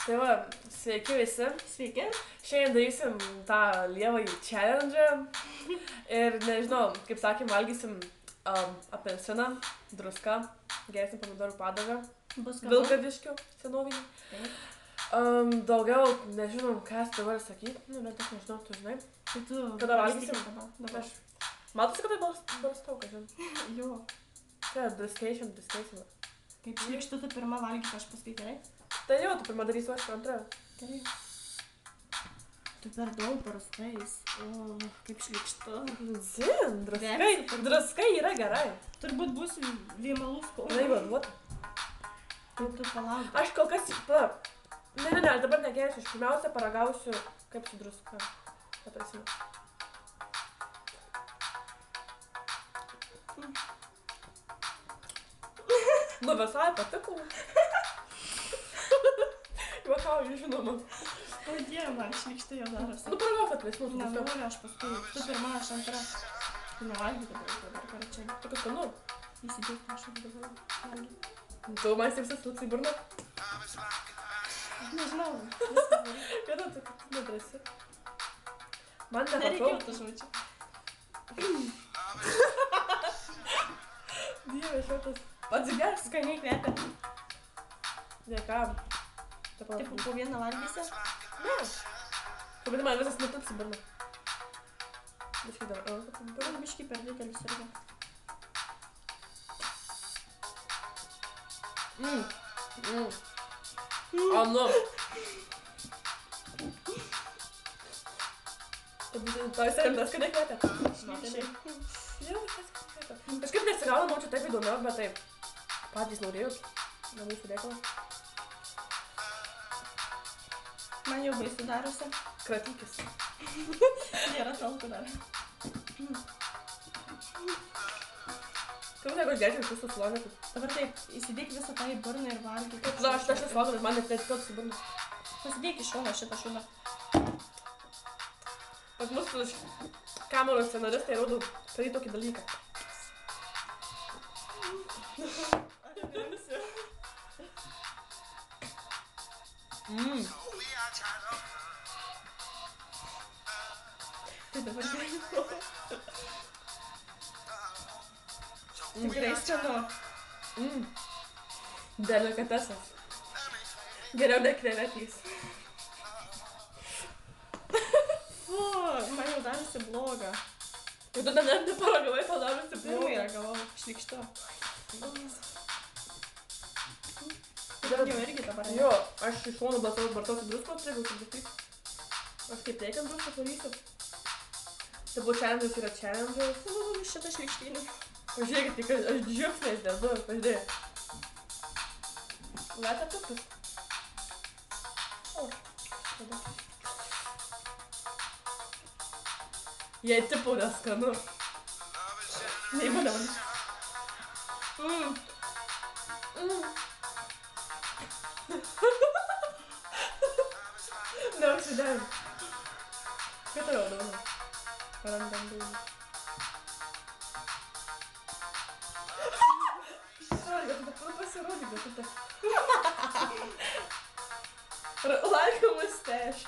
Tai va, sveiki visi. Sveiki. Šiandien darysim tą lievąjį challenge. Ir nežinau, kaip sakėm, valgysim apelsiną, druską, gersim pomidorų padavę, vilkaviškių senovinį. Daugiau nežinom, ką dabar sakyti, nu, bet aš nežinau, tu žinai. Tai tu kada valgysim? Dabar. Matosi, kad tai barstau, kažin. Jo. Tai druskeisim. Kaip šlikštu, tu pirmą valgyk, aš paskui, gerai? Tai jau, tu pirmą darysiu, aš antrą. Gerai. Tu per daug barstais. O, kaip šlikštu. Zin, druskai yra gerai. Turbūt bus vėmalų spalva. Na, įvaduot. Tai tu palauk. Aš kol kas, ne, dabar negersiu, aš pirmiausia paragausiu, kaip su druska. Apelsinu. Nu, visai patiko. Juokauju, žinoma. O Dieve, man šlikštai jau darosi. Nu, paragauk apelsinų. Nenoriu, aš paskui. Tu pirma, aš antra. Tu nevalgy dabar karačiai. Tokius skanu. Įsidėk, prašau, dabar valgy. Tu man sėpsis lūks į burną? Nežinau. Kada tu nedrasi? Man Nereikėjo tu žodžiu. Dieve, šiotas. Atsigers. Skaniai kvepia. Dėka. Taip, po vieną valgysi? Ne. Pabėdai man visas netilps į burną. Biškai dar. Biškai per didelis irgi. Anu. Tau įsirimtas, kad nekvėpia. Šlikščiai. Jau, kažkaip nesigauna, man čia taip įdomiau, bet taip. Patys norėjot. Ne mūsų reikalo. Man jau baisu darosi. Kratykis. Nėra talkų dar. Kaip jeigu aš gerčiau visus slonetus? Dabar taip, įsidėk visą tą į burną ir valgyk. Na, aš tas slonetas, man net netilps į burną. Pasidėk į šoną šitą šūną. Pas mūsų kameros scenaristai rodo tai tokį dalyką. Aš grimsiu. Tai dabar greitu. Tikrai skanu. Delikatesas. Geriau ne krevetys. Man jau darosi bloga. Ir tu net neparagavai, tau darosi Pirmai blogai. ragavau šlikštu. Jau irgi dabar. Jo, aš iš šono bartosiu druskos, turėjau subrustyti. Aš kaip teikiant druskos varysiu. Tai buvo challenge'as yra challenge'as. Šitą šlikštynį. Pažiūrėkit, tik aš džiugsmais dedu, pažiūrėk. Leta tuktus. O, tada. Jei tipo neskanu. Neįmanau. Neužsidėjau. Kaip toliau daugiau? Randam daugiau. Šarga, tu pasirodyk, bet tu te. Like a mustache.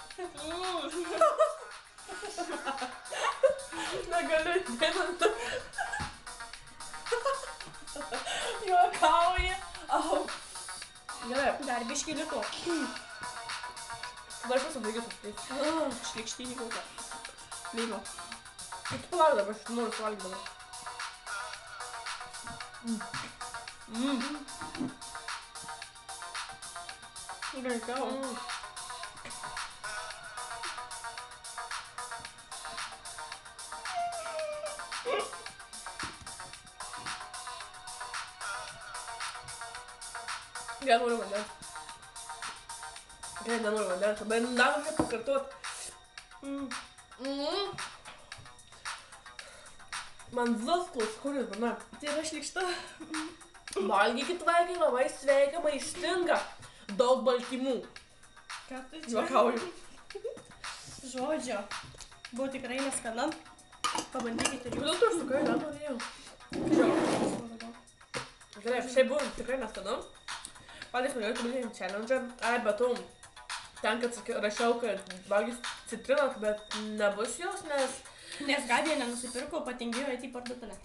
Negaliu įdėti. Juokauji. Au. Gerai. Dar biškį liko. Tada aš visą baigiu. Šlikštynį kokią. Lygo. Tu palauk dabar, aš noriu suvalgyti dabar. Gaikau. Gerai, noriu vandens. Gerai, nenoriu vandens, bet dar kažkaip pakartot. Man viskas, kuris būna. Tai yra šlikštu. Valgykit vaikai, labai sveika, maistinga. Daug baltymų. Ką tu čia? Juokauju. Žodžio. Buvo tikrai neskana. Pabandykite ir jūs. Kodėl tu užsukai, nenorėjau? Gerai, šiaip buvo tikrai neskanu. Patys norėjau padaryti challenge. Ai, bet tu ten, kad rašiau, kad valgys citrinos, bet nebus jos, nes... Nes Gabija nenusipirko, patingėjo į parduotuvę.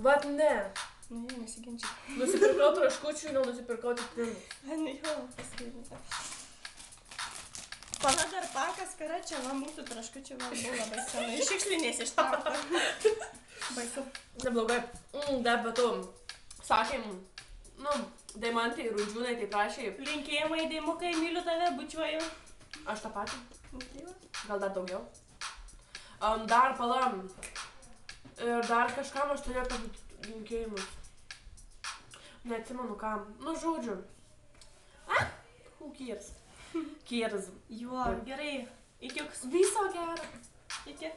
Vat ne. Nu, nesiginčiai. Nusipirkau traškučių, nusipirkau citrinų. Nu jo, paskirinu. Pana dar pakas, kara čia va mūsų traškučių man buvo labai senai. Šikslinės ištraukta. Baisu. Neblogai. Dar betu, sakėm, Deimantė ir Rudžiūnai tai prašė. Linkėjimai, Deimukai, myliu tave, bučiuoju. Aš tą patį. Gal dar daugiau. Dar palam. Ir dar kažkam aš turėjau apie linkėjimus. Neatsimenu kam. Nu, žodžiu. Who cares? Cares. Jo, gerai. Iki. Viso gero. Iki.